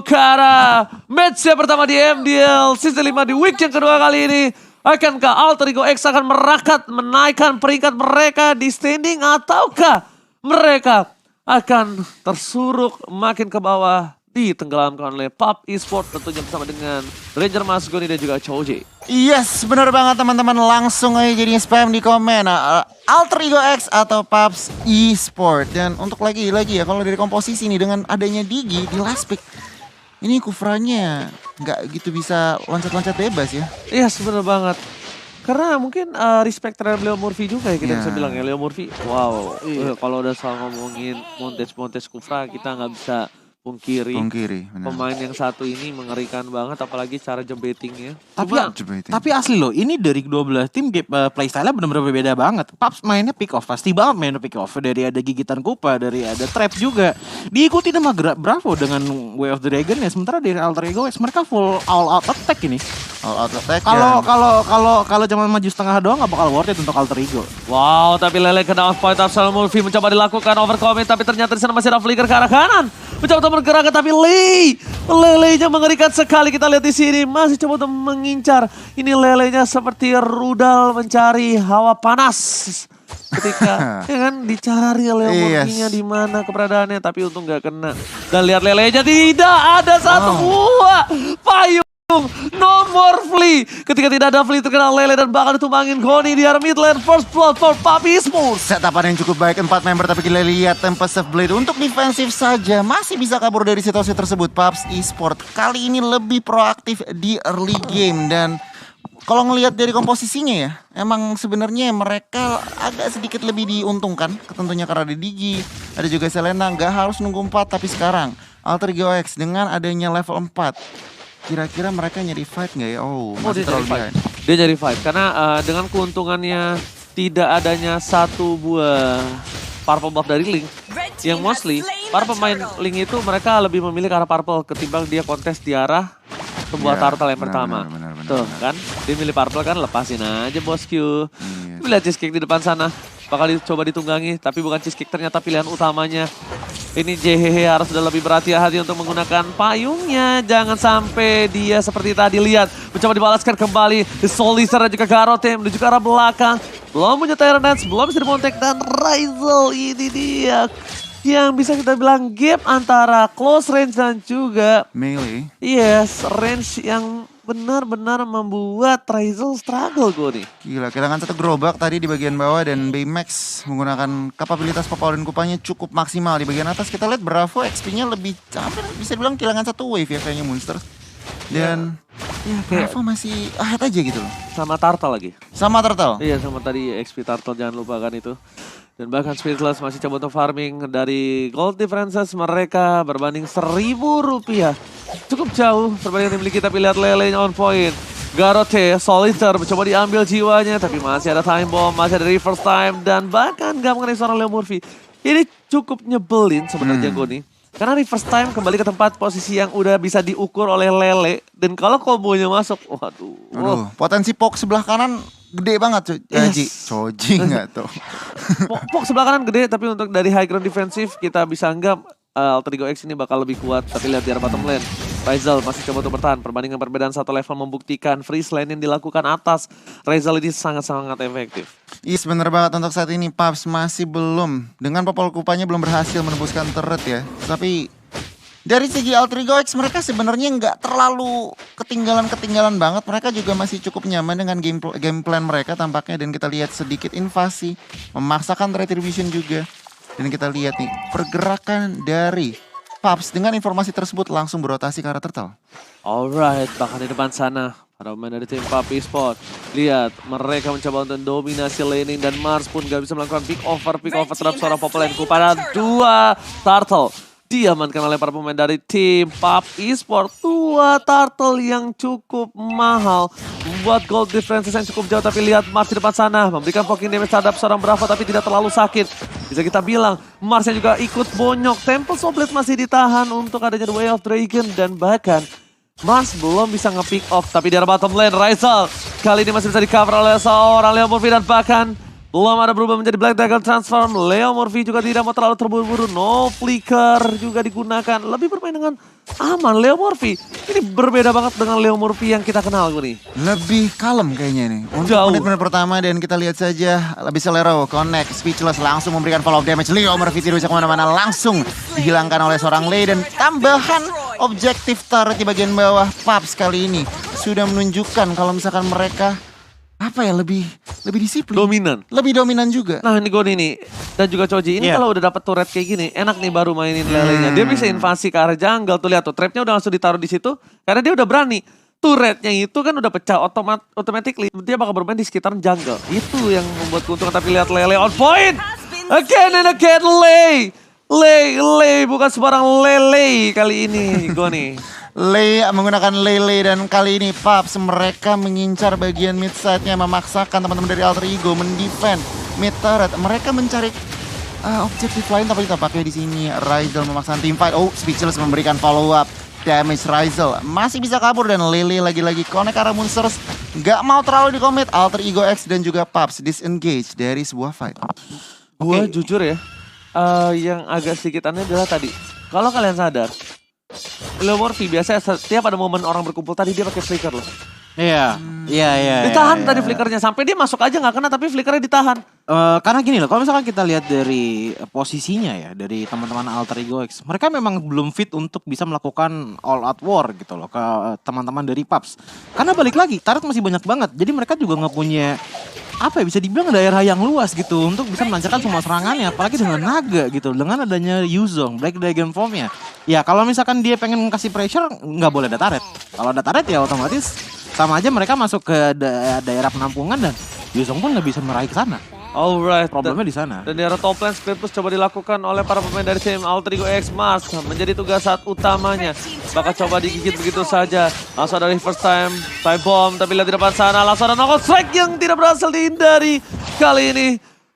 menuju ke arah match yang pertama di MDL season 5 di week yang kedua kali ini. Akankah Alter Ego X akan merakat menaikkan peringkat mereka di standing ataukah mereka akan tersuruk makin ke bawah ditenggelamkan oleh PUBG Esports tentunya bersama dengan Ranger Masgoni dan juga Choji. Yes, benar banget teman-teman. Langsung aja jadinya spam di komen. Alter Ego X atau PUBG Esports. Dan untuk lagi ya kalau dari komposisi nih dengan adanya Digi di last pick. Ini Kufranya nggak gitu bisa loncat-loncat bebas ya. Iya yes, benar banget. Karena mungkin respect terhadap Leo Murphy juga ya kita bisa bilang ya. Leo Murphy, wow. Kalau udah soal ngomongin montage Kufra kita nggak bisa pungkiri pemain yang satu ini mengerikan banget, apalagi cara jebetingnya. Tapi asli loh, ini dari 12 tim playstyle-nya benar-benar berbeda banget. PUBG mainnya pick off, pasti banget mainnya pick off. Dari ada gigitan kupa, dari ada trap juga. Diikuti sama Bravo dengan Way of the Dragon ya. Sementara dari Alter Ego X mereka full all out attack ini. All out attack. Kalau zaman maju setengah doang nggak bakal worth it untuk Alter Ego. Wow, tapi Lele kena off point Absol Murphy mencoba dilakukan overcommit, tapi ternyata di sana masih ada flicker ke arah kanan. Mencoba untuk bergerak, tapi Lelenya mengerikan sekali. Kita lihat di sini masih coba untuk mengincar. Ini Lelenya seperti rudal mencari hawa panas. Ketika ya kan dicari Leo Murphy-nya di mana keberadaannya, tapi untung nggak kena. Dan lihat Lelenya tidak ada satu buah payung. No more flea. Ketika tidak ada flea terkena Lele dan bakal ditumbangin Goni di arah mid lane. First blood for PUBG Esports. Setapan yang cukup baik 4 member, tapi kita lihat Tempest of Blade untuk defensif saja masih bisa kabur dari situasi tersebut. PUBG Esports kali ini lebih proaktif di early game, dan kalau ngelihat dari komposisinya ya, emang sebenarnya mereka agak sedikit lebih diuntungkan. Tentunya karena ada Digi, ada juga Selena, nggak harus nunggu 4, tapi sekarang Alter Ego X dengan adanya level 4. Kira-kira mereka nyari fight nggak ya? Masih terlalu behind. Dia nyari fight karena dengan keuntungannya tidak adanya satu buah purple buff dari Link. Yang mostly para pemain Link itu mereka lebih memilih ke arah purple ketimbang dia kontes di arah sebuah turtle yang pertama. Tuh kan, dia milih purple kan, lepasin aja bosku. Lihat cheesecake di depan sana. Bakal dicoba ditunggangi, tapi bukan cheesecake ternyata pilihan utamanya. Ini JHH harus sudah lebih berhati-hati untuk menggunakan payungnya. Jangan sampai dia seperti tadi lihat. Mencoba dibalaskan kembali. The Solister dan juga Garote menuju ke arah belakang. Belum punya Tyrant Dance, belum bisa dimontek. Dan Ryzel ini dia yang bisa kita bilang gap antara close range dan juga melee. Yes, range yang benar-benar membuat Ryzel struggle gue nih. Gila, kehilangan satu gerobak tadi di bagian bawah, dan Baymax menggunakan kapabilitas paparan kupanya cukup maksimal. Di bagian atas kita lihat Bravo XP-nya lebih hampir bisa dibilang kehilangan satu wave ya kayaknya Monster. Dan Bravo masih ahead aja gitu loh. Sama Turtle lagi. Sama Turtle? Iya, sama tadi XP Turtle, jangan lupakan itu. Dan bahkan Speedless masih coba untuk farming dari gold differences mereka berbanding Rp1.000. Cukup jauh perbandingan tim kita, tapi lihat Lele on point. Garote, Solitaire mencoba diambil jiwanya, tapi masih ada time bomb, masih ada reverse time, dan bahkan gak mengenai seorang Leo Murphy. Ini cukup nyebelin sebenarnya Goni. Karena reverse time kembali ke tempat posisi yang udah bisa diukur oleh Lele. Dan kalau kombonya masuk, waduh. Potensi Pok sebelah kanan gede banget Choji nggak tuh. Pok sebelah kanan gede, tapi untuk dari high ground defensif kita bisa anggap Alter Ego X ini bakal lebih kuat. Tapi lihat di arah bottom lane, Ryzel masih coba untuk bertahan. Perbandingan perbedaan satu level membuktikan freeze lane yang dilakukan atas Ryzel ini sangat-sangat efektif. Iya bener banget, untuk saat ini PUBG masih belum, dengan popol kupanya belum berhasil menembuskan turret ya. Tapi dari segi Alter Ego X mereka sebenarnya nggak terlalu ketinggalan banget. Mereka juga masih cukup nyaman dengan game plan mereka tampaknya. Dan kita lihat sedikit invasi, memaksakan retribution juga. Dan kita lihat nih pergerakan dari PUBG dengan informasi tersebut langsung berotasi ke arah Turtle. Alright, bahkan di depan sana para pemain dari tim PUBG Esports. Lihat, mereka mencoba untuk dominasi laning dan Mars pun gak bisa melakukan pick over terhadap seorang Popolen kepada dua Turtle. Diamankan oleh para pemain dari tim PUBG Esports. Dua Turtle yang cukup mahal. Membuat gold differences yang cukup jauh. Tapi lihat Mars di depan sana. Memberikan poking damage terhadap seorang Bravo tapi tidak terlalu sakit. Bisa kita bilang Marsnya juga ikut bonyok. Temple Soblet masih ditahan untuk adanya The Way of Dragon. Dan bahkan Mars belum bisa nge-pick off. Tapi di arah bottom lane Ryzel kali ini masih bisa di cover oleh seorang Leo Murphy. Dan bahkan Belum ada berubah menjadi Black Dragon Transform. Leo Murphy juga tidak mau terlalu terburu-buru. No flicker juga digunakan. Lebih bermain dengan aman Leo Murphy. Ini berbeda banget dengan Leo Murphy yang kita kenal nih. Lebih kalem kayaknya nih. Untuk Jauh. menit-menit pertama dan kita lihat saja lebih Celero connect Speechless langsung memberikan follow up damage. Leo Murphy tidak bisa kemana-mana, langsung dihilangkan oleh seorang Lei dan tambahan objektif turret di bagian bawah. Paps kali ini sudah menunjukkan kalau misalkan mereka apa ya lebih disiplin. Dominan. Lebih dominan juga. Nah ini Goni nih, dan juga Choji, ini kalau udah dapet turret kayak gini, enak nih baru mainin lelenya. Dia bisa invasi ke arah jungle, tuh lihat tuh, trapnya udah langsung ditaruh di situ, karena dia udah berani. Turretnya itu kan udah pecah, automatically dia bakal bermain di sekitar jungle. Itu yang membuat keuntungan, tapi lihat Lele on point! Again and again, Lei, bukan sembarang Lele kali ini, Goni. Lei menggunakan Lele dan kali ini Paps mereka mengincar bagian mid side-nya, memaksakan teman-teman dari Alter Ego mendefend mid turret. Mereka mencari objektif lain tapi tampaknya di sini Ryzel memaksakan team fight. Oh, Speechless memberikan follow up damage. Ryzel masih bisa kabur dan Lele lagi-lagi connect arah monsters. Gak mau terlalu di-commit. Alter Ego X dan juga Paps disengage dari sebuah fight. Gua jujur ya, yang agak sedikit aneh adalah tadi. Kalau kalian sadar, Leo Murphy biasanya setiap ada momen orang berkumpul tadi dia pakai flicker loh. Iya. Ditahan tadi flickernya sampai dia masuk aja nggak kena tapi flickernya ditahan. Karena gini loh, kalau misalkan kita lihat dari posisinya ya, dari teman-teman Alter Ego X, mereka memang belum fit untuk bisa melakukan all out war gitu loh ke teman-teman dari Paps. Karena balik lagi, turret masih banyak banget, jadi mereka juga nggak punya apa ya, bisa dibilang daerah yang luas gitu untuk bisa melancarkan semua serangannya, apalagi dengan naga gitu, dengan adanya Yuzong, Black Dragon Form-nya. Ya kalau misalkan dia pengen kasih pressure, nggak boleh ada turret. Kalau ada turret ya otomatis sama aja mereka masuk ke daerah penampungan dan Yuzong pun nggak bisa meraih ke sana. Alright. Problemnya di sana. Dan di arah top lane split push coba dilakukan oleh para pemain dari tim Alter Ego X. Mars menjadi tugas saat utamanya. Bakal coba digigit begitu saja. Langsung ada reverse time bomb. Tapi lihat di depan sana langsung ada knockout strike yang tidak berhasil dihindari. Kali ini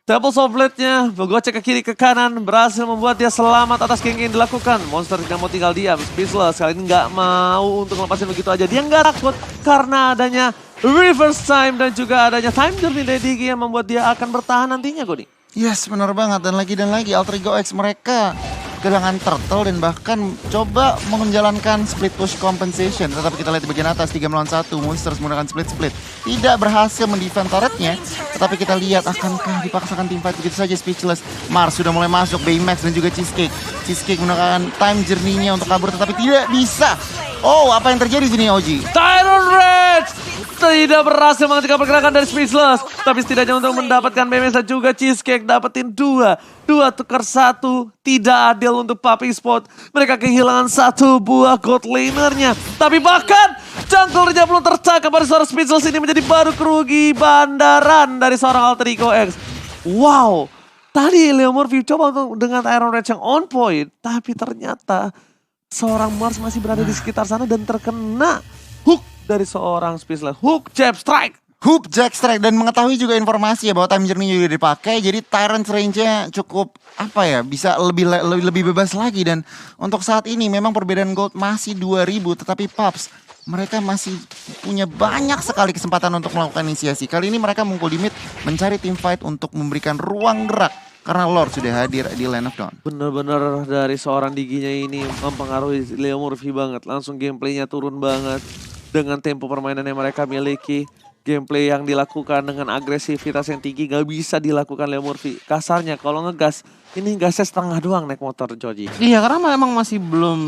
Temples of Blade-nya bergocek ke kiri ke kanan. Berhasil membuat dia selamat atas gank yang dilakukan. Monster tidak mau tinggal diam. Speechless kali ini nggak mau untuk melepasin begitu aja. Dia nggak takut karena adanya reverse time dan juga adanya time journey dari Digi yang membuat dia akan bertahan nantinya, Goni. Yes, benar banget. Dan lagi Alter Ego X mereka kehilangan turtle dan bahkan coba menjalankan split push compensation. Tetapi kita lihat di bagian atas 3 melawan 1, Monsters menggunakan split. Tidak berhasil mendefend turretnya. Tetapi kita lihat akankah dipaksakan tim fight begitu saja. Speechless. Mars sudah mulai masuk, Baymax dan juga Cheesecake. Cheesecake menggunakan time journey-nya untuk kabur tetapi tidak bisa. Oh, apa yang terjadi di sini, Oji? Tyrant Rage tidak berhasil menghentikan pergerakan dari Speechless. Tapi setidaknya untuk mendapatkan BMS dan juga Cheesecake dapetin 2 tukar 1. Tidak adil untuk Papi Sport. Mereka kehilangan 1 buah gold laner-nya. Tapi bahkan junglernya belum tertangkap pada seorang Speechless ini menjadi baru kerugi bandaran dari seorang Alter Ego X. Wow, tadi Leo Murphy coba untuk dengan Iron Rage yang on point. Tapi ternyata seorang Mars masih berada di sekitar sana dan terkena hook dari seorang Speechless. Hook jab strike. Hoop Jack Strike dan mengetahui juga informasi ya bahwa time journey juga dipakai, jadi Tyrant range-nya cukup apa ya, bisa lebih bebas lagi. Dan untuk saat ini memang perbedaan gold masih 2000, tetapi Paps mereka masih punya banyak sekali kesempatan untuk melakukan inisiasi. Kali ini mereka mengumpul di mid mencari team fight untuk memberikan ruang gerak karena Lord sudah hadir di Land of Dawn. Bener-bener dari seorang Diginya ini mempengaruhi Leo Murphy banget. Langsung gameplaynya turun banget dengan tempo permainan yang mereka miliki. Gameplay yang dilakukan dengan agresivitas yang tinggi gak bisa dilakukan Leo Murphy. Kasarnya kalau ngegas, ini gasnya setengah doang naik motor, Joji. Iya, karena memang masih belum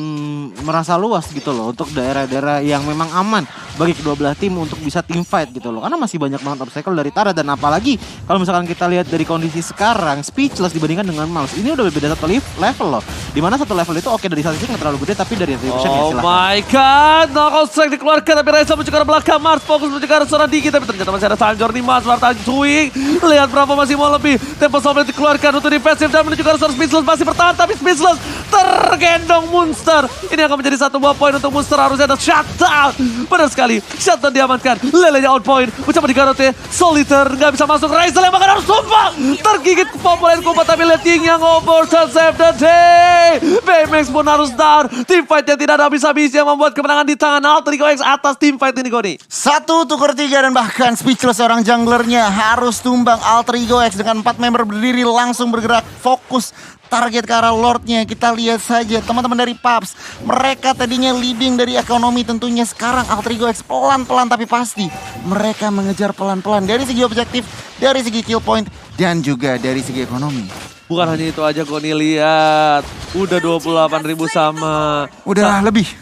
merasa luas gitu loh untuk daerah-daerah yang memang aman bagi kedua belah tim untuk bisa team fight gitu loh. Karena masih banyak banget obstacle dari Tara dan apalagi kalau misalkan kita lihat dari kondisi sekarang Speechless dibandingkan dengan Mouse, ini udah beda satu level loh. Dimana satu level itu oke dari satu sisi nggak terlalu gede tapi dari retribution ya silahkan. Oh my god, knockout strike dikeluarkan tapi Raisa menuju ke arah belakang. Mars fokus menuju ke arah seorang Digi tapi ternyata masih ada Sanjor nih. Mars bertahan swing. Lihat berapa masih mau lebih. Tempo Soblet dikeluarkan untuk defensif dan menuju ke arah seorang Speechless masih bertahan, tapi Speechless tergendong Monster. Ini akan menjadi satu buah poin untuk Monster, harusnya ada shutdown. Benar sekali, shutdown diamankan. Lelenya on point, mencoba digarote. Solitaire nggak bisa masuk, Raisel yang bahkan harus tumpang. Tergigit populer Kupa, tapi lihat Ying yang over to save the day. BMX pun harus down. Teamfight yang tidak ada habis-habisnya membuat kemenangan di tangan Alter Ego X atas teamfight ini, Goni. 1-3 dan bahkan Speechless seorang junglernya harus tumbang. Alter Ego X dengan 4 member berdiri langsung bergerak fokus target ke arah Lordnya. Kita lihat saja teman-teman dari PUBG. Mereka tadinya leading dari ekonomi tentunya. Sekarang Alter Ego X pelan-pelan tapi pasti mereka mengejar pelan-pelan dari segi objektif, dari segi kill point, dan juga dari segi ekonomi. Bukan hanya itu aja, Goni, lihat. Udah 28.000 sama. Udah lebih,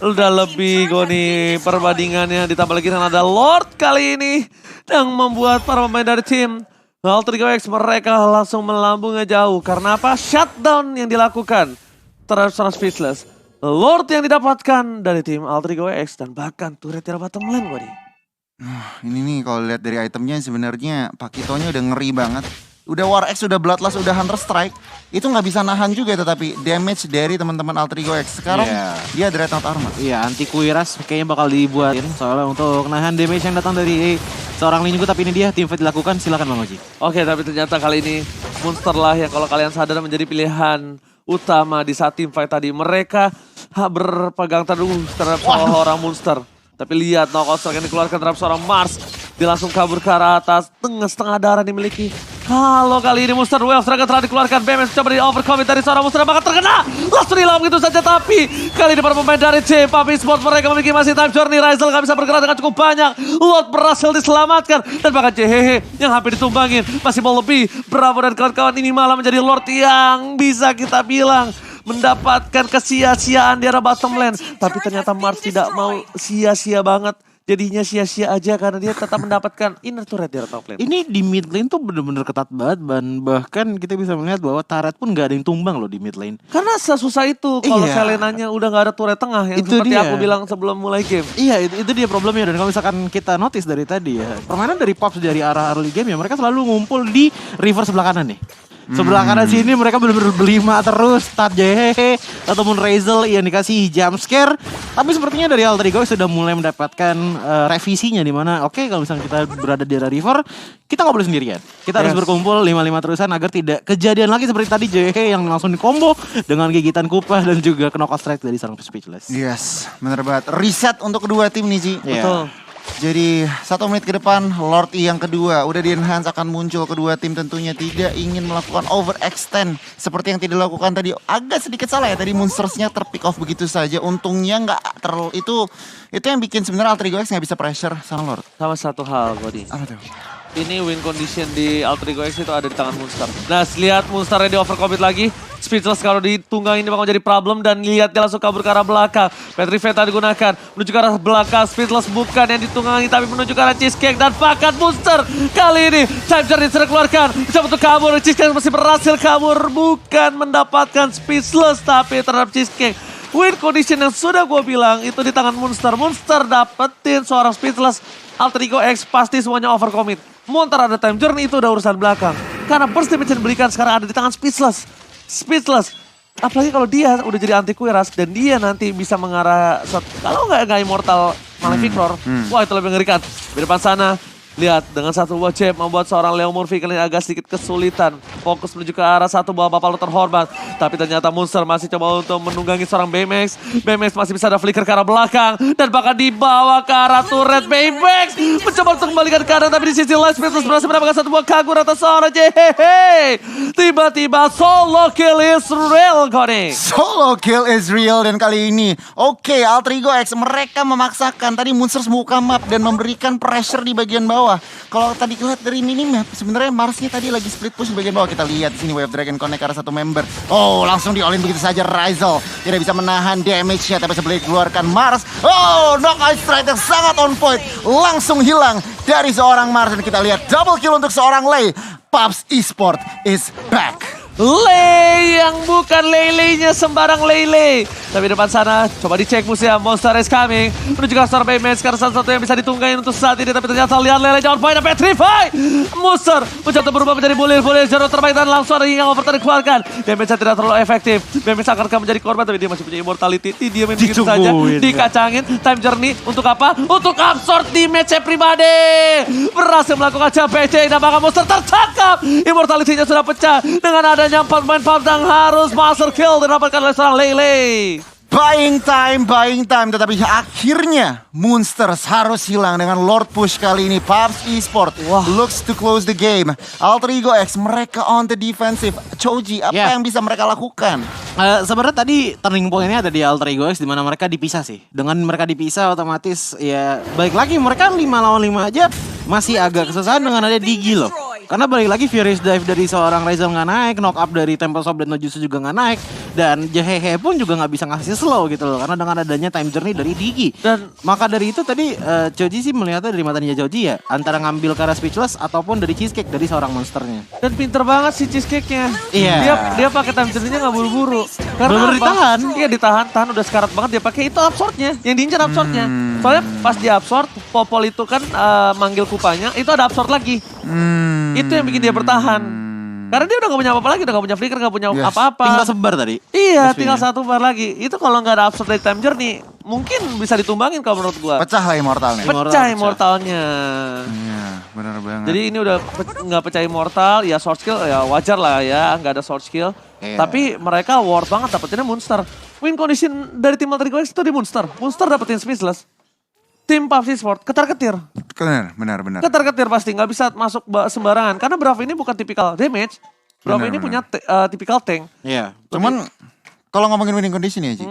Goni. Perbandingannya ditambah lagi dengan ada Lord kali ini. Yang membuat para pemain dari tim Alter Ego X mereka langsung melambungnya jauh. Karena apa? Shutdown yang dilakukan terhadap seorang Speechless. Lord yang didapatkan dari tim Alter Ego X. Dan bahkan turret dari bottom lane, Goni. Ini nih kalau lihat dari itemnya sebenarnya Pakitonya udah ngeri banget. Udah War X, udah Bloodlust, udah Hunter Strike. Itu nggak bisa nahan juga tetapi damage dari teman-teman Alter Ego X. Sekarang dia Dreadnought Armor. Iya, anti kuiras kayaknya bakal dibuatin soalnya untuk nahan damage yang datang dari seorang Lin juga. Tapi ini dia teamfight dilakukan, silakan Bang Oji. Oke, tapi ternyata kali ini Monster lah yang kalau kalian sadar menjadi pilihan utama di saat teamfight tadi. Mereka berpegang teguh terhadap seorang Monster. Tapi lihat knockout strike yang dikeluarkan terhadap seorang Mars. Dia langsung kabur ke arah atas, setengah darah dimiliki. Kalau kali ini Monster Wave Strike telah dikeluarkan, BMX coba di overcommit dari seorang Monster, bakal terkena. Langsung hilang begitu saja, tapi kali ini para pemain dari tim PUBG Esports mereka memiliki masih time journey. Raisel gak bisa bergerak dengan cukup banyak. Lord berhasil diselamatkan. Dan bahkan JHH yang hampir ditumbangin. Masih mau lebih. Bravo dan kawan-kawan ini malah menjadi Lord yang bisa kita bilang mendapatkan kesia-siaan di arah bottom lane. Tapi ternyata Mars tidak mau sia-sia banget. Jadinya sia-sia aja karena dia tetap mendapatkan inner turret di arah top lane. Ini di mid lane tuh bener-bener ketat banget, bahkan kita bisa melihat bahwa turret pun gak ada yang tumbang loh di mid lane. Karena sesusah itu kalau Selenanya udah gak ada turret tengah yang itu seperti dia. aku bilang sebelum mulai game. Iya, itu dia problemnya. Dan kalau misalkan kita notice dari tadi ya, permainan dari PUBG dari arah early game ya, mereka selalu ngumpul di river sebelah kanan nih. Sebelah kanan sini mereka benar-benar berlima terus. Start JHH ataupun Raisel yang dikasih jump scare. Tapi sepertinya dari Alter Ego sudah mulai mendapatkan revisinya, di mana oke, kalau misalnya kita berada di area river, kita nggak boleh sendirian. Kita harus berkumpul 5-5 terusan agar tidak kejadian lagi seperti tadi JHH yang langsung dikombo dengan gigitan Kupa dan juga knockout strike dari seorang Speechless. Yes, bener banget. Reset untuk kedua tim nih, Ji. Betul. Jadi 1 menit ke depan Lord E yang kedua udah di enhance akan muncul. Kedua tim tentunya tidak ingin melakukan overextend seperti yang tidak dilakukan tadi. Agak sedikit salah ya tadi monstersnya terpick off begitu saja. Untungnya nggak terlalu itu yang bikin sebenarnya Alter Ego X nggak bisa pressure sama Lord. Sama satu hal, Body. Apa tuh? Ini win condition di Alter Ego X itu ada di tangan Monster. Nah, lihat Monster ready overcommit lagi. Speechless kalau ditunggang ini bakal jadi problem dan lihat dia langsung kabur ke arah belakang. Petrifeta digunakan menuju ke arah belakang. Speechless bukan yang ditunggangi tapi menuju ke arah Cheesecake dan pakat Monster. Kali ini time journey sudah keluarkan. Coba untuk kabur, Cheesecake masih berhasil kabur. Bukan mendapatkan Speechless tapi terhadap Cheesecake. Win condition yang sudah gue bilang itu di tangan Monster. Monster dapetin seorang Speechless. Alter Ego X pasti semuanya overcommit. Monster ada time journey itu udah urusan belakang. Karena burst damage yang diberikan sekarang ada di tangan Speechless. Speechless. Apalagi kalau dia udah jadi anti kuiras dan dia nanti bisa mengarah kalau nggak immortal Maleficor. Wah, itu lebih mengerikan. Di depan sana lihat dengan satu buah jab membuat seorang Leo Murphy kali ini agak sedikit kesulitan. Fokus menuju ke arah satu buah Bapak terhormat. Tapi ternyata Monster masih coba untuk menunggangi seorang BMX. BMX masih bisa ada flicker ke arah belakang. Dan bahkan dibawa ke arah turret BMX. Mencoba untuk kembalikan ke kanan tapi di sisi lain Speechless berhasil mendapatkan satu buah Kagura atas seorang JHH. Tiba-tiba solo kill is real, Cody. Solo kill is real dan kali ini oke, Alter Ego X mereka memaksakan tadi Monsters buka map dan memberikan pressure di bagian bawah. Kalau tadi lihat dari minimap sebenarnya Marsnya tadi lagi split push di bagian bawah. Kita lihat di sini Wave Dragon connect ke arah satu member. Oh, langsung di all in begitu saja. Raisel tidak bisa menahan damage-nya tapi sebelum dikeluarkan Mars. Oh, knockout strike yang sangat on point. Langsung hilang dari seorang Mars dan kita lihat double kill untuk seorang Lei. PUBG Esports is back. Lei yang bukan Lele-nya sembarang Lele. Tapi depan sana coba dicek musuhnya. Monster is coming. Menuju ke Star Baymax. Karena salah satu yang bisa ditunggain untuk saat ini. Tapi ternyata lihat Lele jangan poin. Petrify. Monster mencoba berubah menjadi bulir. Bulir jarum terbaik dan langsung ada yang overturn dikeluarkan. Damage tidak terlalu efektif. Damage akan menjadi korban. Tapi dia masih punya immortality. Dia main begitu saja. Dikacangin. Time journey. Untuk apa? Untuk absorb di match pribadi. Berhasil melakukan CPC. Dan maka Monster tertangkap. Immortality-nya sudah pecah. Dengan adanya 4 main Pabdang harus master kill didapatkan oleh seorang Lele. Buying time, tetapi akhirnya Monsters harus hilang dengan Lord Push kali ini. Paps Esports looks to close the game. Alter Ego X, mereka on the defensive. Choji, apa yang bisa mereka lakukan? Sebenarnya tadi turning point-nya ada di Alter Ego X, di mana mereka dipisah sih. Dengan mereka dipisah otomatis ya balik lagi mereka 5 lawan 5 aja masih agak kesusahan dengan ada Digi loh. Karena balik lagi Furious Dive dari seorang Ryzel nggak naik, knock up dari Tempest of Blood Nojutsu juga nggak naik, dan Jahehe pun juga nggak bisa ngasih slow gitu loh, karena dengan adanya time journey dari Digi. Dan maka dari itu tadi Choji sih melihatnya dari mata Ninja Choji ya, antara ngambil ke arah Speechless ataupun dari Cheesecake dari seorang monsternya. Dan pinter banget si Cheesecake-nya. Iya. Dia pakai time journey-nya nggak buru-buru. Karena bener-bener ditahan. Iya ditahan udah sekarat banget dia pakai itu absorb-nya, yang diincar absorb-nya. Soalnya pas dia absorb, Popol itu kan manggil kupanya, itu ada absorb lagi. Itu yang bikin dia bertahan. Karena dia udah gak punya apa-apa lagi, udah gak punya flicker, gak punya apa-apa. Tinggal sebar tadi. Iya, tinggal satu bar lagi. Itu kalau gak ada absorb dari time journey, mungkin bisa ditumbangin kalau menurut gua. Pecah lah immortalnya. Pecah immortalnya. Iya, benar banget. Jadi ini udah gak pecah immortal, ya sword skill ya wajar lah ya, gak ada sword skill. Iya. Tapi mereka worth banget dapetinnya Monster. Win condition dari tim Alter Ego X itu di Monster. Monster dapetin Speechless. Tim PUBG Sport ketar-ketir. Benar. Ketar-ketir pasti, nggak bisa masuk sembarangan. Karena Bravo ini bukan tipikal damage. Bravo ini punya tipikal tank. Iya. Cuman kalau ngomongin winning condition ya, Ci.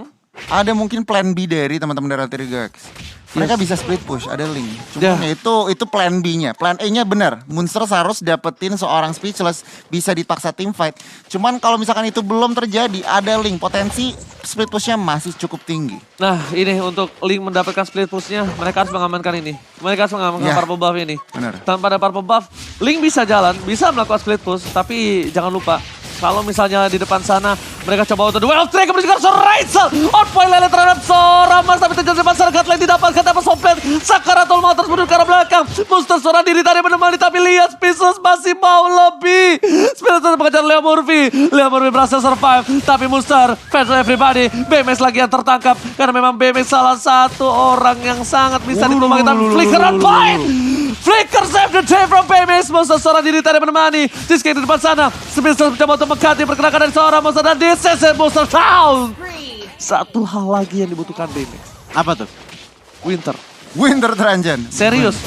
Ada mungkin plan B dari teman-teman dari Alter Ego X. Mereka bisa split push, ada link. Cuman ya itu plan B-nya. Plan A-nya benar. Monsters harus dapetin seorang Speechless, bisa dipaksa team fight. Cuman kalau misalkan itu belum terjadi, ada link. Potensi split push-nya masih cukup tinggi. Nah ini untuk link mendapatkan split push-nya, mereka harus mengamankan ini. Mereka harus mengamankan purple buff ini. Benar. Tanpa ada purple buff, link bisa jalan, bisa melakukan split push. Tapi jangan lupa, kalau misalnya di depan sana mereka coba untuk duel track menuju ke Ryzel. On point Lele terhadap seorang Mas, tapi terjadi di depan sana Gatlane didapatkan dapat soplet. Sakaratul Maut terus mundur ke arah belakang. Monster seorang diri tadi menemani, tapi lihat Speechless masih mau lebih. Speechless mengejar Leo Murphy. Leo Murphy berhasil survive, tapi Monster fans everybody. BMX lagi yang tertangkap karena memang BMX salah satu orang yang sangat bisa ditumbangkan. Flicker on point. Flicker save the day from BMX. Monster seorang diri tadi menemani. Cheesecake di depan sana. Speechless mencoba untuk mengganti pergerakan dari seorang Monster dan DCC Monster down. Satu hal lagi yang dibutuhkan BMX. Apa tuh? Winter Tranjan. Serius.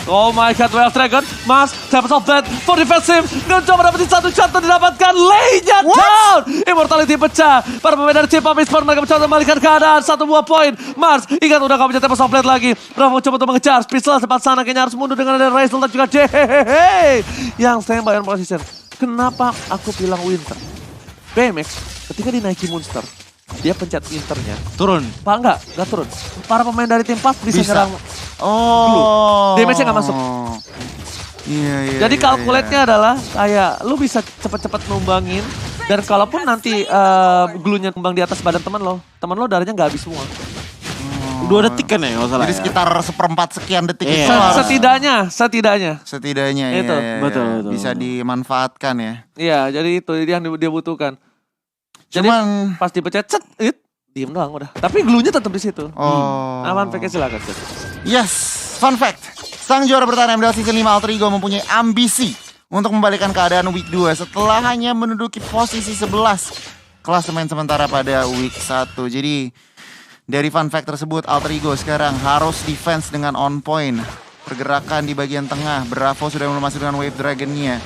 Oh my god, Wild Dragon. Mas, dapat offset for defensive. Mencoba dapetin satu shot dan didapatkan. Lei-nya down. Immortality pecah. Para pemain dari tim PUBG Sport mereka mencoba membalikkan keadaan. Satu buah poin. Mars, ingat udah gak bisa tempat offset lagi. Bravo coba untuk mengejar. Speechless depan sana kayaknya harus mundur dengan ada Ryzel dan juga Jehehehe. Yang standby on position. Kenapa aku bilang Winter? BMX ketika dinaiki Monster, dia pencet Winternya. Turun. Pak enggak turun. Para pemain dari tim PUBG bisa nyerang. Damage-nya nggak masuk. Iya. Jadi kalkulatnya adalah kayak lu bisa cepet-cepet numbangin. Dan kalaupun nanti glue-nya numbang di atas badan teman lo darahnya nggak habis semua. 2 detik kan ya nggak salah. Jadi sekitar 1/4 sekian detik itu Setidaknya itu. Betul. Bisa dimanfaatkan ya. Iya, jadi itu yang dia butuhkan. Jadi pas dipencet, diem doang udah. Tapi glue-nya tetap di situ. Fun fact-nya silakan. Yes, fun fact. Sang juara bertahan MDL Season 5 Alter Ego mempunyai ambisi untuk membalikkan keadaan Week 2 setelah hanya menduduki posisi 11 klasemen sementara pada Week 1. Jadi dari fun fact tersebut, Alter Ego sekarang harus defense dengan on point. Pergerakan di bagian tengah, Bravo sudah mulai masuk dengan Wave Dragon-nya.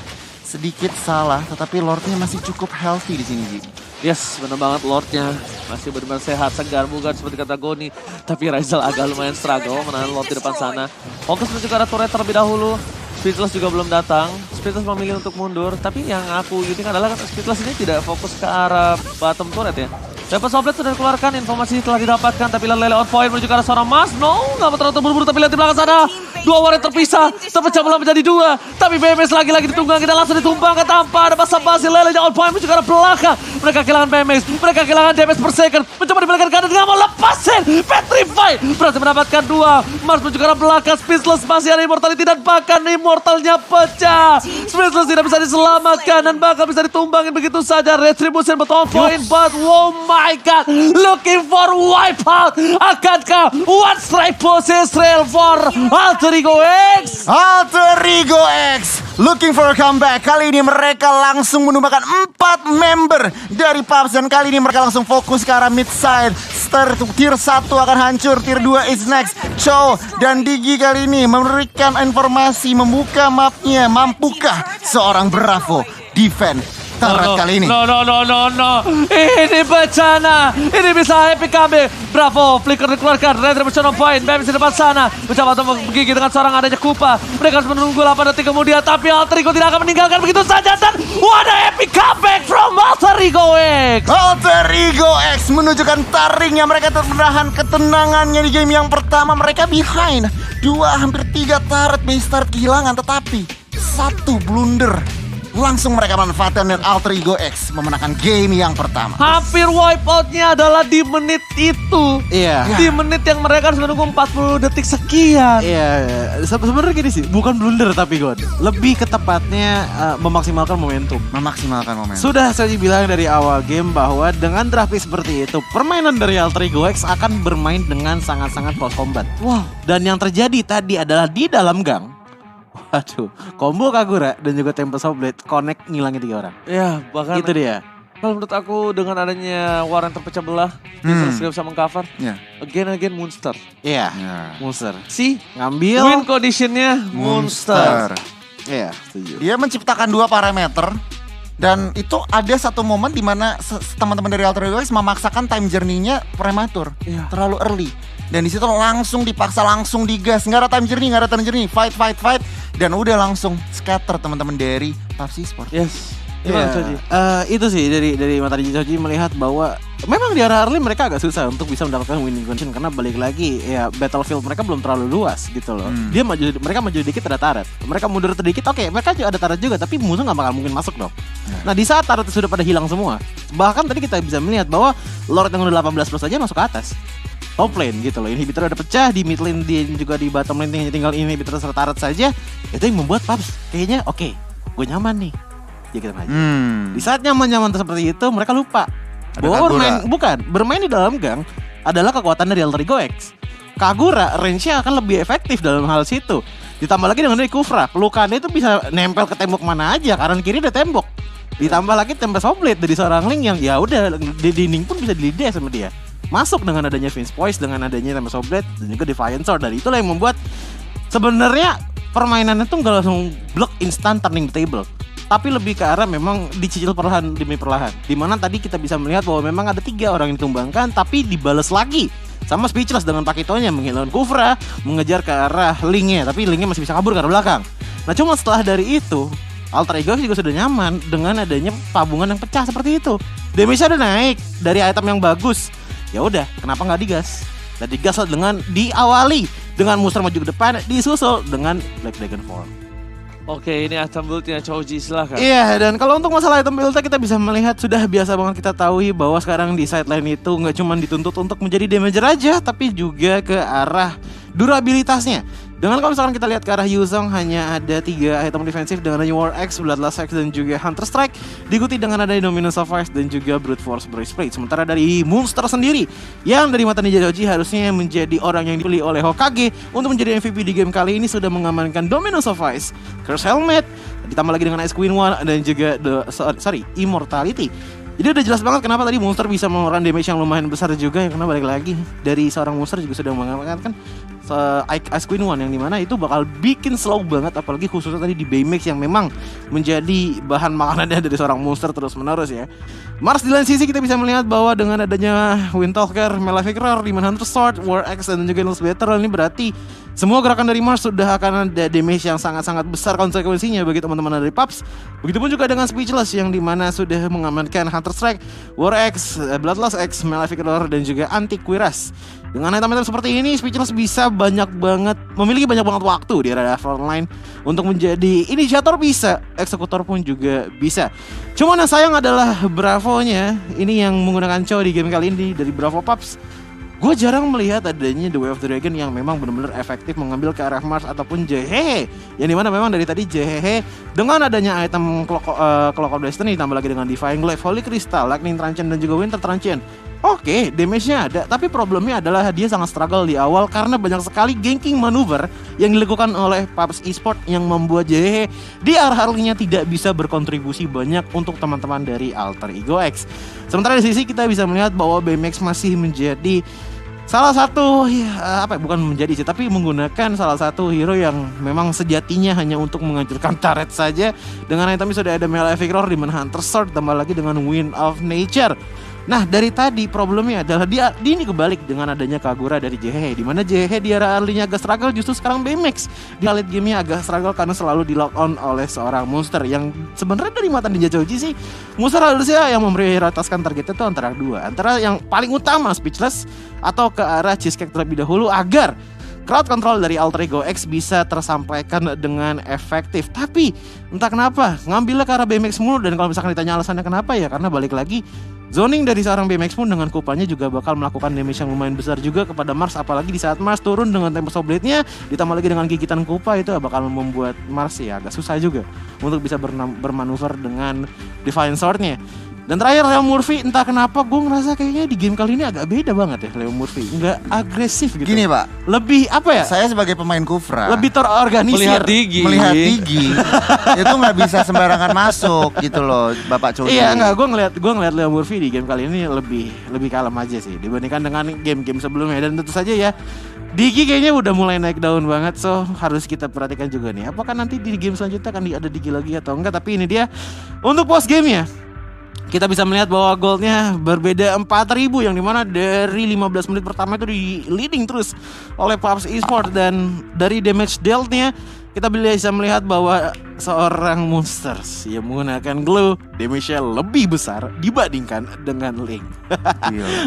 Sedikit salah, tetapi Lord-nya masih cukup healthy di sini, Ji. Yes, benar banget Lord-nya. Masih benar-benar sehat, segar, bugar seperti kata Goni. Tapi Ryzel agak lumayan struggle menahan Lord di depan sana. Fokus menuju ke arah turret terlebih dahulu. Speechless juga belum datang. Speechless memilih untuk mundur. Tapi yang aku unik adalah Speechless ini tidak fokus ke arah bottom turret ya. Dapat Soblet sudah dikeluarkan, informasi telah didapatkan. Tapi Lele on point menuju ke arah seorang Mas. No, nggak mau terlalu buru-buru. Tapi lihat di belakang sana. Dua warna terpisah, terpecah belah menjadi dua. Tapi BMS lagi-lagi ditunggangi dan langsung ditumbangkan tanpa ada basa-basi. Lelenya on point menuju ke arah belakang. Mereka kehilangan BMS, mereka kehilangan damage per second. Mencoba dibalikan ke kanan dengan mau lepasin. Petrify berhasil mendapatkan dua. Mars menuju ke arah belakang. Speechless masih ada immortality dan bahkan immortalnya pecah. Speechless tidak bisa diselamatkan dan bahkan bisa ditumbangin begitu saja. Retribution but on point, but oh my god, looking for wipeout. Akankah one strike pose Israel for Alter Ego X? Alter Ego X looking for a comeback. Kali ini mereka langsung menumbangkan 4 member dari PUBG dan kali ini mereka langsung fokus ke arah mid side. Tier 1 akan hancur, tier 2 is next. Chow dan Digi kali ini memberikan informasi, membuka mapnya. Mampukah seorang Bravo defend turret kali ini? No. Ini bencana. Ini bisa epic comeback. Bravo, flicker dikeluarkan. Retribution on point. Bamis di depan sana. Mencoba untuk menggigit dengan seorang adanya Kupa. Mereka harus menunggu 8 detik kemudian. Tapi Alter Ego tidak akan meninggalkan begitu saja. Dan ada epic comeback from Alter Ego X. Alter Ego X menunjukkan taringnya. Mereka menahan ketenangannya di game yang pertama. Mereka behind 2 hampir 3 turret base start kehilangan. Tetapi 1 blunder langsung mereka manfaatkan dan Alter Ego X memenangkan game yang pertama. Hampir wipeoutnya adalah di menit itu. Iya. Di menit yang mereka harus menunggu 40 detik sekian. Iya, sebenarnya gini sih, bukan blunder tapi Gon. Lebih ke tepatnya memaksimalkan momentum. Sudah saya bilang dari awal game bahwa dengan draft pick seperti itu, permainan dari Alter Ego X akan bermain dengan sangat-sangat close combat. Wow. Dan yang terjadi tadi adalah di dalam gang. Waduh, combo Kagura dan juga Tempest of Blade connect ngilangin 3 orang. Ya, bahkan Itu dia. kalau menurut aku dengan adanya Warren terpecah belah, bisa bisa mengcover. Ya. Again Monster. Iya, Ya. Monster. Si Ngambil. win conditionnya Monster. Iya, setuju. Dia menciptakan 2 parameter dan itu ada satu momen di mana teman-teman dari Alter Ego X memaksakan time journey-nya prematur, Iya. terlalu early. Dan di situ langsung dipaksa, langsung digas, nggak ada time journey, fight, dan udah langsung scatter teman-teman dari PUBG Sport. Yes. Gimana Choji? Itu sih dari mata Choji melihat bahwa memang di area early mereka agak susah untuk bisa mendapatkan winning condition karena balik lagi ya battlefield mereka belum terlalu luas gitu loh. Mereka maju dikit ada turret. Mereka mundur sedikit oke, mereka juga ada turret juga tapi musuh nggak bakal mungkin masuk dong. Nah di saat turret sudah pada hilang semua, bahkan tadi kita bisa melihat bahwa Lord yang udah 18 plus aja masuk ke atas. Top lane gitu loh, inhibitor udah pecah, di mid lane juga di bottom lane tinggal inhibitor serta turret saja. Itu yang membuat PUBG kayaknya oke, gue nyaman nih. Ya kita maju. Di saat nyaman-nyaman seperti itu mereka lupa bahwa bermain di dalam gang adalah kekuatan dari Alter Ego X. Kagura range-nya akan lebih efektif dalam hal situ. Ditambah lagi dengan dari Kufra, pelukannya itu bisa nempel ke tembok mana aja, kanan kiri ada tembok. Ditambah lagi Tempest of Blade dari seorang Link yang ya udah di dinding pun bisa dilidah sama dia. Masuk dengan adanya Vince Poise, dengan adanya Tempest of Blade dan juga Defiant Sword. Dan itulah yang membuat sebenarnya permainannya tuh nggak langsung block instant turning the table, tapi lebih ke arah memang dicicil perlahan demi perlahan. Dimana tadi kita bisa melihat bahwa memang ada 3 orang yang ditumbangkan, tapi dibalas lagi sama Speechless dengan Pakitonya menghilangkan Kufra, mengejar ke arah Linknya, tapi Linknya masih bisa kabur ke arah belakang. Nah cuma setelah dari itu Alter Ego juga sudah nyaman dengan adanya tabungan yang pecah seperti itu. Damage-nya udah naik dari item yang bagus. Ya udah, kenapa nggak digas? Dan digas dengan diawali dengan Monster maju ke depan, disusul dengan Black Dragon Form. Oke, ini item build-nya Choji, silahkan. Iya, dan kalau untuk masalah item build kita bisa melihat sudah biasa banget kita tahu bahwa sekarang di sideline itu nggak cuma dituntut untuk menjadi damager aja, tapi juga ke arah durabilitasnya. Dengan kalau misalkan kita lihat ke arah Yuzong hanya ada 3 item defensif dengan adanya War X, Bloodlust X dan juga Hunter Strike, diikuti dengan adanya Dominance of Ice dan juga Brute Force Breastplate. Sementara dari Monster sendiri yang dari mata Ninja Choji harusnya menjadi orang yang dipilih oleh Hokage untuk menjadi MVP di game kali ini sudah mengamankan Dominance of Ice, Curse Helmet, ditambah lagi dengan Ice Queen One dan juga Immortality. Jadi udah jelas banget kenapa tadi Monster bisa mengeluarkan damage yang lumayan besar juga, karena balik lagi dari seorang Monster juga sudah mengamankan Ice Queen One yang dimana itu bakal bikin slow banget, apalagi khususnya tadi di Baymax yang memang menjadi bahan makanannya dari seorang Monster terus menerus ya. Mars di lain sisi kita bisa melihat bahwa dengan adanya Windtalker, Malefic Roar, Demon Hunter Sword, War X dan juga Endless Battle ini berarti semua gerakan dari Mars sudah akan ada damage yang sangat-sangat besar konsekuensinya bagi teman-teman dari PUBG. Begitupun juga dengan Speechless yang dimana sudah mengamankan Hunter Strike, War X, Bloodlust X, Malefic Roar dan juga Anti-Cuirass. Dengan item-item seperti ini, Speechless bisa memiliki banyak banget waktu di area frontline untuk menjadi inisiator bisa, eksekutor pun juga bisa. Cuman yang sayang adalah Bravo-nya ini yang menggunakan Chow di game kali ini dari Bravo Pups. Gue jarang melihat adanya The Way of the Dragon yang memang benar-benar efektif mengambil ke arah Mars ataupun Jehehe. Yang dimana memang dari tadi Jehehe dengan adanya item Clock of Destiny tambah lagi dengan Divine Glaive, Holy Crystal, Lightning Transient dan juga Winter Transient. Oke, damage-nya ada, tapi problemnya adalah dia sangat struggle di awal karena banyak sekali ganking manuver yang dilakukan oleh Pups Esports yang membuat Jehehe di arah early-nya tidak bisa berkontribusi banyak untuk teman-teman dari Alter Ego X. Sementara di sisi kita bisa melihat bahwa BMX masih menjadi salah satu bukan menjadi sih, tapi menggunakan salah satu hero yang memang sejatinya hanya untuk menghancurkan turret saja. Dengan itemnya sudah ada Malefic Roar di mana Hunter Sword tambah lagi dengan Wind of Nature. Nah dari tadi problemnya adalah dia ini kebalik dengan adanya Kagura dari Jehehe, di mana Jehehe di area early-nya agak struggle, justru sekarang BMX di late game-nya agak struggle karena selalu di lock on oleh seorang monster yang sebenarnya dari mata Ninja Choji sih monster harusnya yang memprioritaskan targetnya itu antara yang paling utama Speechless atau ke arah Cheesecake terlebih dahulu agar crowd control dari Alter Ego X bisa tersampaikan dengan efektif. Tapi entah kenapa ngambilnya ke arah BMX mulu, dan kalau misalkan ditanya alasannya kenapa ya karena balik lagi zoning dari seorang BMX pun dengan kupanya juga bakal melakukan damage yang lumayan besar juga kepada Mars, apalagi di saat Mars turun dengan Tempest of Blade-nya ditambah lagi dengan gigitan kupa, itu bakal membuat Mars ya agak susah juga untuk bisa bermanuver dengan Divine Sword-nya. Dan terakhir Leo Murphy, entah kenapa gue ngerasa kayaknya di game kali ini agak beda banget ya Leo Murphy. Nggak agresif gitu. Gini Pak, lebih apa ya? saya sebagai pemain Kufra Lebih terorganisir. melihat Digi itu nggak bisa sembarangan masuk gitu loh Bapak Cody. Iya enggak, gue ngeliat Leo Murphy di game kali ini lebih kalem aja sih dibandingkan dengan game-game sebelumnya. Dan tentu saja ya Digi kayaknya udah mulai naik daun banget, so harus kita perhatikan juga nih apakah nanti di game selanjutnya akan ada Digi lagi atau enggak. Tapi ini dia untuk post game ya, kita bisa melihat bahwa goldnya berbeda 4.000, yang dimana dari 15 menit pertama itu di leading terus oleh Pups Esports. Dan dari damage dealt-nya kita bisa melihat bahwa seorang Monsters yang menggunakan glow damage-nya lebih besar dibandingkan dengan Link.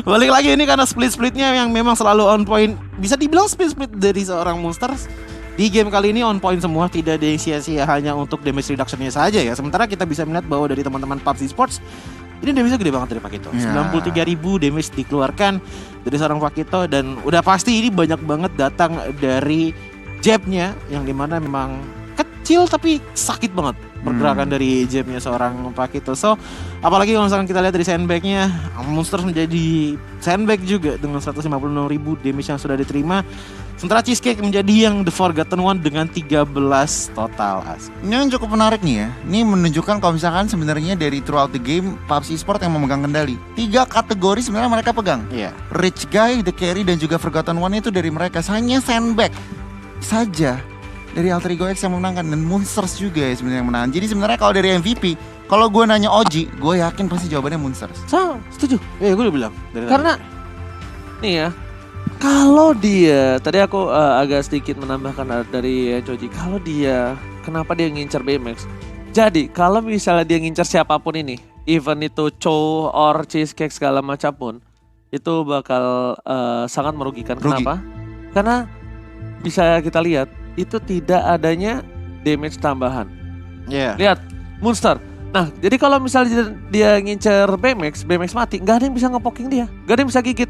Balik lagi ini karena split-splitnya yang memang selalu on point. Bisa dibilang split-split dari seorang Monsters di game kali ini on point semua, tidak ada yang sia-sia hanya untuk damage reduction-nya saja ya. Sementara kita bisa melihat bahwa dari teman-teman Pups Esports ini damage-nya gede banget dari Pakito. 93.000 damage dikeluarkan dari seorang Pakito, dan udah pasti ini banyak banget datang dari jab-nya yang dimana memang kecil tapi sakit banget pergerakan dari jab-nya seorang Pakito. So apalagi kalau misalkan kita lihat dari sandbag-nya, Monsters menjadi sandbag juga dengan 156.000 damage yang sudah diterima. Sementara Cheesecake menjadi yang The Forgotten One dengan 13 total as. Ini yang cukup menarik nih ya. Ini menunjukkan kalau misalkan sebenarnya dari throughout the game Pups Esports yang memegang kendali. 3 kategori sebenarnya mereka pegang. Iya. Rich Guy, The Carry dan juga Forgotten One itu dari mereka. Hanya sandbag saja dari Alter Ego X yang memenangkan, dan Monsters juga ya sebenarnya yang menang. Jadi sebenarnya kalau dari MVP, kalau gue nanya Oji, gue yakin pasti jawabannya Monsters. So, setuju. Gue udah bilang Karena nih ya, kalau dia tadi aku agak sedikit menambahkan dari Choji, kalau dia kenapa dia ngincer BMX? Jadi kalau misalnya dia ngincer siapapun ini, even itu Chow or Cheesecake segala macam pun, itu bakal sangat merugikan. Kenapa? Karena bisa kita lihat itu tidak adanya damage tambahan. Lihat Monster. Nah, jadi kalau misalnya dia ngincer BMX mati, nggak ada yang bisa ngepoking dia, nggak ada yang bisa gigit.